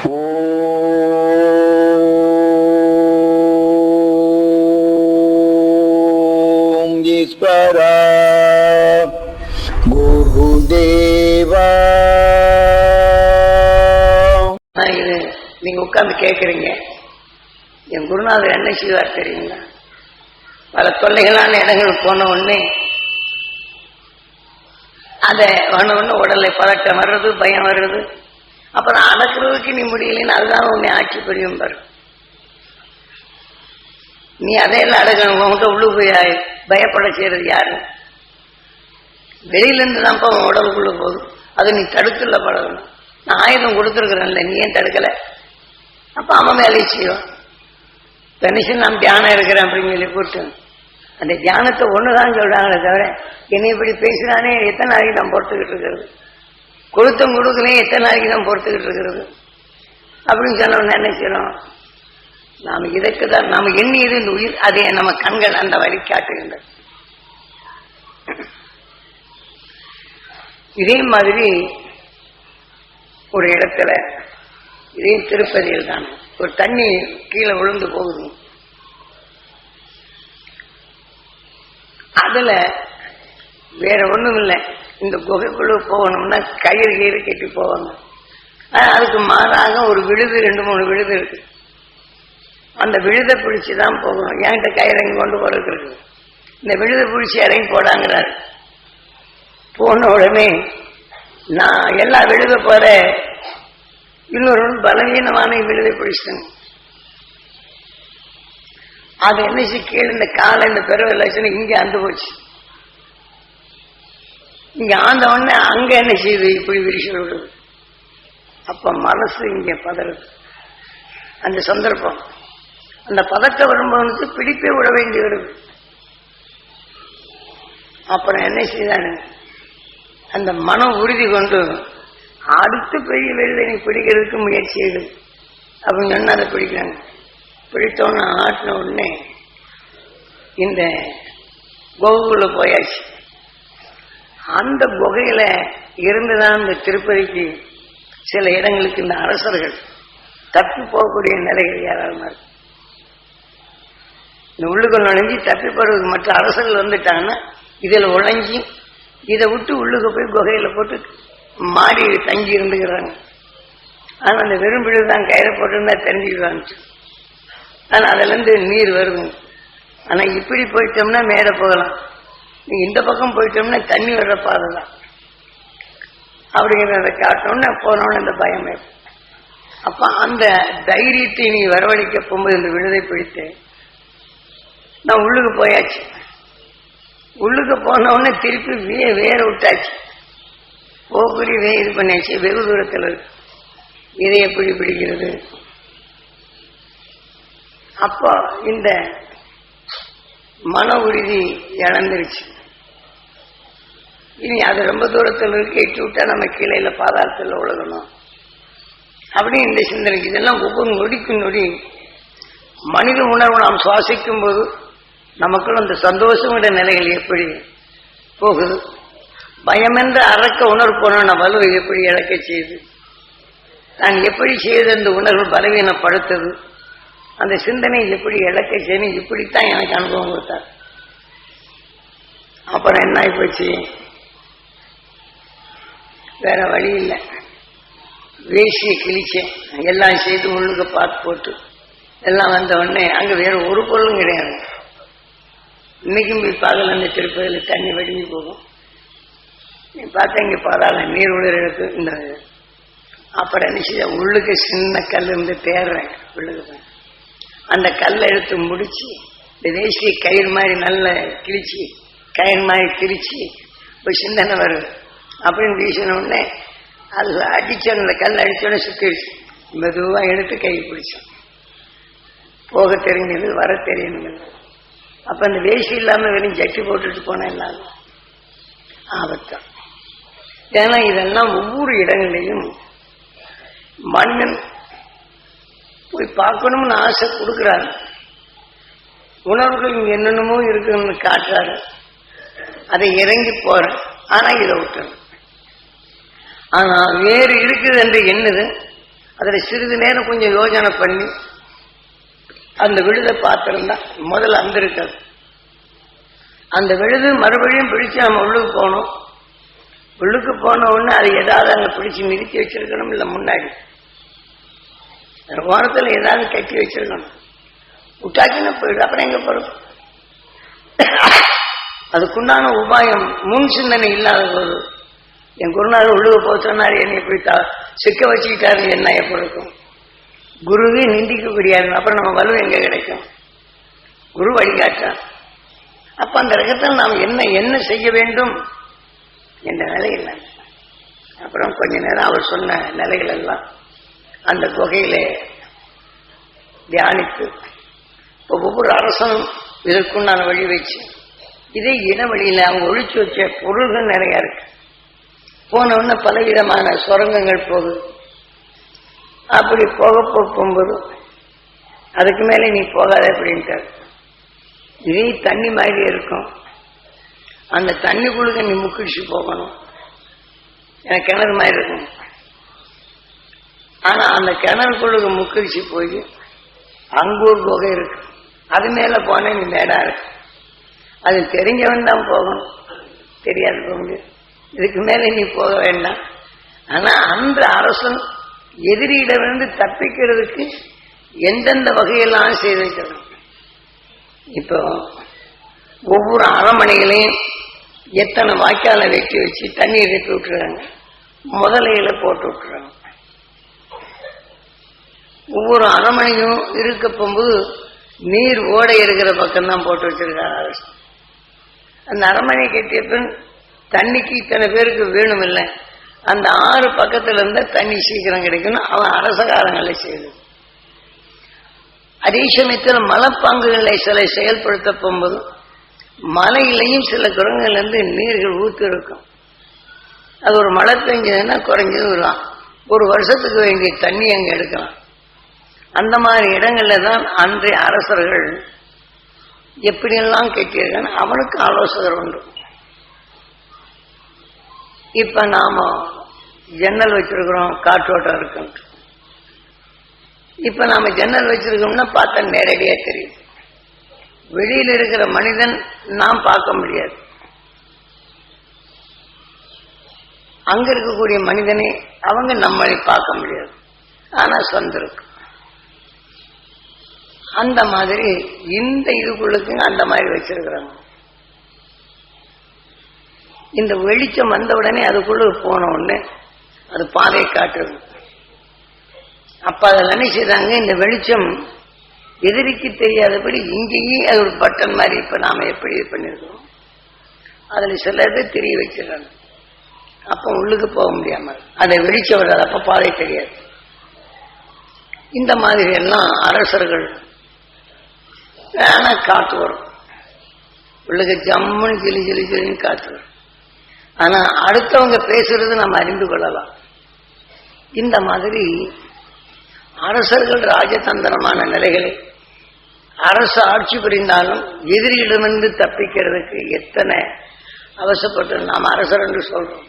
ஓம் ஈஸ்வரா குருதேவா. இது நீங்க உட்கார்ந்து கேட்கறீங்க, என் குருநாதர் என்ன செய்வார் தெரியுங்களா? பல தொல்லைகளான இடங்களுக்கு போன உடனே அதை ஒன்று உடலை பதட்டம் வர்றது, பயம் வர்றது, அப்புறம் அடக்கிறதுக்கு நீ முடியலன்னு அதுதான் உன்னை ஆட்சி புரியும் பாரு. நீ அதையெல்லாம் அடக்கணும். உங்கள்கிட்ட உள்ளு போய் பயப்பட செய்யறது யாரு? வெளியிலேருந்து தான்ப்பா உன் உடலுக்குள்ள போகுது. அதை நீ தடுக்கல பழகணும். நான் ஆயுதம் கொடுத்துருக்குறேன்ல, நீ ஏன் தடுக்கல? அப்போ அவன் வேலையை செய்வான். கணிசன் நான் தியானம் இருக்கிறேன் அப்படின்னு சொல்லி கூப்பிட்டு அந்த தியானத்தை ஒண்ணுதான் சொல்றாங்களே தவிர என்னை இப்படி பேசுறானே எத்தனை நாளைக்கு நான் பொறுத்துக்கிட்டு இருக்கிறது, கொடுத்தும் கொடுக்கலே எத்தனை நாளைக்கு நான் பொறுத்துக்கிட்டு இருக்கிறது அப்படின்னு சொன்னோம்னா என்ன செய்யணும்? நாம இதற்கு தான் நாம எண்ணியது இந்த உயிர், அதை நம்ம கண்கள் அந்த வழி காட்டுகின்றது. இதே மாதிரி ஒரு இடத்துல, இதே திருப்பதியில் தான் ஒரு தண்ணி கீழே விழுந்து போகுது. அதுல வேற ஒண்ணும் இல்லை, இந்த குகைக்குள்ள போகணும்னா கயிறு கட்டி போவாங்க. அதுக்கு மாறாக ஒரு விழுது, 2-3 விழுது இருக்கு. அந்த விழுதை பிடிச்சுதான் போகணும். என்கிட்ட கயிறங்கி கொண்டு போறதுக்கு இருக்கு. இந்த விழுதை பிடிச்சி இறங்கி போடாங்கிறாரு. போன உடனே நான் எல்லா விழுத போற இன்னொரு பலவீனமான விழுதை பிடிச்சிட்டேன். அது என்ன கீழே இந்த காலை இந்த பெருவ இங்க அந்து போச்சு. இங்க ஆந்த உடனே அங்க என்ன செய்யுது, இப்படி விரிச்சு விடுது. அப்ப மனசு இங்க பதறது. அந்த சந்தர்ப்பம், அந்த பதட்டம் வரும்போது பிடிப்பே விட வேண்டி வருது. அப்புறம் என்ன செய்தானு, அந்த மனம் உறுதி கொண்டு அடுத்து பெரிய வெளியில நீ பிடிக்கிறதுக்கு முயற்சி எடு அப்படின்னு சொன்னா அதை பிடிக்கிறாங்க. பிடித்தோன்னு ஆட்டின உடனே இந்த குகைக்குள்ள போயாச்சு. அந்த குகையில இருந்துதான் இந்த திருப்பதிக்கு சில இடங்களுக்கு இந்த அரசர்கள் தப்பி போகக்கூடிய நிலைகள் ஏராளமா இருக்கு. இந்த உள்ளுக்குள் நுழைஞ்சி தப்பி போறதுக்கு மற்ற அரசர்கள் வந்துட்டாங்கன்னா இதுல உழைஞ்சி இதை விட்டு உள்ளுக்கு போய் குகையில போட்டு மாறி தங்கி இருந்துக்கிறாங்க. ஆனா அந்த வெறும் விழுதான் கயிறை போட்டுருந்தா தெரிஞ்சுக்குவாங்க. ஆனா அதுல இருந்து நீர் வருது. ஆனா இப்படி போயிட்டோம்னா மேல போகலாம், நீ இந்த பக்கம் போயிட்டோம்னா தண்ணி வர்ற பாதை தான் அப்படிங்கிறத காட்டணும்னா போனோன்னு அந்த பயமே. அப்ப அந்த தைரியத்தை நீ வரவழைக்க போகும்போது இந்த விழுதை பிடித்து நான் உள்ளுக்கு போயாச்சு. உள்ளுக்கு போனவுடனே திருப்பி வேற விட்டாச்சு. போக்குரிய இது பண்ணியாச்சு, வெகு தூரத்தில் இருக்கு. இதை எப்படி பிடிக்கிறது? அப்போ இந்த மன உறுதி இழந்துருச்சு. இனி அது ரொம்ப தூரத்தில் இருக்கு, எட்டி விட்டா நம்ம கீழே பாதாளத்தில் உலகணும் அப்படின்னு இந்த சிந்தனைக்கு. இதெல்லாம் ஒவ்வொரு நொடிக்கு நொடி மனித உணர்வு நாம் சுவாசிக்கும் போது நமக்குள்ள அந்த சந்தோஷங்கிற நிலைகள் எப்படி போகுது, பயமென்ற அறக்க உணர்வு போன வலுவை எப்படி இழக்க செய்யுது, நான் எப்படி செய்து அந்த உணர்வு பலவீனப்படுத்துது, அந்த சிந்தனை எப்படி இழக்க செய்யணும், இப்படித்தான் எனக்கு அனுபவம் கொடுத்தார். அப்புறம் என்ன ஆயிப்போச்சு, வேற வழி இல்லை. வேசியை கிழிச்சேன், எல்லாம் செய்து உள்ளுக்கு பார்த்து போட்டு எல்லாம் வந்த உடனே அங்க வேற ஒரு பொருளும் கிடையாது. இன்னைக்கும் போய் பார்க்கல, அந்த திருப்பதியில் தண்ணி வடிஞ்சு போகும். நீ பார்த்தா இங்க பாதாள நீர் உள்ள இருக்கு. இந்த அப்புறம் என்ன செய்ய, உள்ளுக்கு சின்ன கல் இருந்து தேடுறேன். உள்ளுக்கு அந்த கல்லை எடுத்து முடிச்சு இந்த வேசியை கயிறு மாதிரி நல்ல கிழிச்சு கயிறு மாதிரி கிழிச்சு இப்போ சிந்தனை வருது அப்படின்னு வீசின உடனே அது அடிச்ச அந்த கல் அடிச்சோடனே சுத்திடுச்சு. மெதுவாக எடுத்து கை பிடிச்சோம். போக தெரிஞ்சது, வர தெரியணுங்க. அப்ப அந்த வேசி இல்லாம வெறும் ஜட்டி போட்டுட்டு போன எல்லாரும் ஆபத்தம். ஏன்னா இதெல்லாம் ஒவ்வொரு இடங்களையும் மனிதன் போய் பார்க்கணும்னு ஆசை கொடுக்குறாரு. உணர்வுகள் இங்க என்னென்னமோ இருக்குன்னு காட்டுறாரு. அதை இறங்கி போறேன், ஆனா இதை விட்டுறேன். ஆனா வேறு இருக்குது என்று எண்ணுது, அதுல சிறிது நேரம் கொஞ்சம் யோசனை பண்ணி அந்த விழுதை பார்த்திருந்தா முதல்ல அந்த இருக்காது. அந்த விழுது மறுபடியும் பிடிச்சு நம்ம உள்ளுக்கு போகணும். உள்ளுக்கு போன உடனே அது ஏதாவது அங்க பிடிச்சு நிறுத்தி வச்சிருக்கணும், இல்ல முன்னாடி ஓரத்தில் ஏதாவது கட்டி வச்சிருக்கணும். விட்டாக்கின்னு போயிடு, அப்புறம் எங்க போறது? அதுக்குண்டான உபாயம் முன் சிந்தனை இல்லாத போது என் குருநாதர் உள்ளுக போக சொன்னார், என்னை எப்படி சிக்க வச்சுக்கிட்டாரு, என்ன எப்படி இருக்கும்? குருவே நிந்திக்க முடியாது, அப்புறம் நம்ம வலு எங்க கிடைக்கும்? குரு வழிகாட்டார். அப்ப அந்த ரகத்தில் நாம் என்ன செய்ய வேண்டும் என்ற நிலையில் அப்புறம் கொஞ்ச நேரம் அவர் சொன்ன நிலைகள் எல்லாம் அந்த குகையிலே தியானித்து ஒவ்வொரு அரசனும் இதற்குண்டான வழி வச்சு இதே இனவழியில் அவங்க ஒழிச்சு வச்ச பொருள்கள் நிறைய இருக்கு. போன உடனே பலவிதமான சுரங்கங்கள் போகுது. அப்படி போகும்போது அதுக்கு மேலே நீ போகாத அப்படின்ட்டார். இதே தண்ணி மாதிரி இருக்கும், அந்த தண்ணிக்குழுக்க நீ முக்கிச்சு போகணும். எனக்கு கிணறு மாதிரி இருக்கும். ஆனா அந்த கிணறுக்குழுக்க முக்கிச்சு போய் அங்க ஒரு குகை இருக்கு, அது மேல போன நீ மேடா இருக்கு. அது தெரிஞ்சவன் தான் போகணும், தெரியாது போக முடியும். இதுக்கு மேல நீ போக வேண்டாம். ஆனா அந்த அரசன் எதிரியிடமிருந்து தப்பிக்கிறதுக்கு எந்தெந்த வகையெல்லாம் செய்து வைக்கணும். இப்போ ஒவ்வொரு அரண்மனைகளையும் எத்தனை வாய்க்கால வெட்டி வச்சு தண்ணீர் கட்டி விட்டுறாங்க, முதலையில போட்டு விட்டுறாங்க. ஒவ்வொரு அரண்மனையும் இருக்க போகும்போது நீர் ஓடை இருக்கிற பக்கம்தான் போட்டு வச்சிருக்காங்க அரசு. அந்த அரண்மனை கட்டிய பின் தண்ணிக்கு இத்தனை பேருக்கு வேணும் இல்லை, அந்த ஆறு பக்கத்துல இருந்தா தண்ணி சீக்கிரம் கிடைக்கணும். அவன் அரசகாரங்களை செய்து அதே சமயத்தில் மலைப்பாங்குகளை சில செயல்படுத்த போகும்போது மலையிலையும் சில குரங்குல இருந்து நீர்கள் ஊத்து இருக்கும். அது ஒரு மழை பெஞ்சதுன்னா குறைஞ்சது ஒரு வருஷத்துக்கு வேண்டிய தண்ணி அங்க எடுக்கலாம். அந்த மாதிரி இடங்கள்ல தான் அன்றைய அரசர்கள் எப்படியெல்லாம் கட்டியிருக்காங்க, அவனுக்கு ஆலோசகர் உண்டு. இப்ப நாம ஜன்னல் வச்சிருக்கிறோம், காற்றோட்டம் இருக்கு. இப்ப நாம ஜன்னல் வச்சிருக்கோம்னா பார்த்தா நேரடியா தெரியும். வெளியில் இருக்கிற மனிதன் நாம் பார்க்க முடியாது, அங்க இருக்கக்கூடிய மனிதனை அவங்க நம்மளை பார்க்க முடியாது. ஆனா சொந்த இருக்கு. அந்த மாதிரி இந்த இதுக்குள்ளுக்கு அந்த மாதிரி வச்சிருக்கிறாங்க. இந்த வெளிச்சம் வந்த உடனே அதுக்குள்ள போன உடனே அது பாதை காட்டுது. அப்ப அதில் என்ன செய்தாங்க, இந்த வெளிச்சம் எதிரிக்கு தெரியாதபடி இங்கேயே அது ஒரு பட்டன் மாதிரி இப்ப நாம எப்படி இது பண்ணிருக்கோம் அதுல சிலது தெரிய வச்சிடறாங்க. அப்ப உள்ளுக்கு போக முடியாம அதை வெளிச்சம் வராது, அப்ப பாதை தெரியாது. இந்த மாதிரி எல்லாம் அரசர்கள் ஆனா காத்து வரும், உள்ளுக்கு ஜம்முன்னு ஜிலி ஜிலி ஜிலின்னு காத்து வரும். ஆனா அடுத்தவங்க பேசுறது நம்ம அறிந்து கொள்ளலாம். இந்த மாதிரி அரசர்கள் ராஜதந்திரமான நிலைகளை அரசு ஆட்சி புரிந்தாலும் எதிரியிடமிருந்து தப்பிக்கிறதுக்கு எத்தனை அவசரப்பட்டு நாம் அரசர் என்று சொல்றோம்.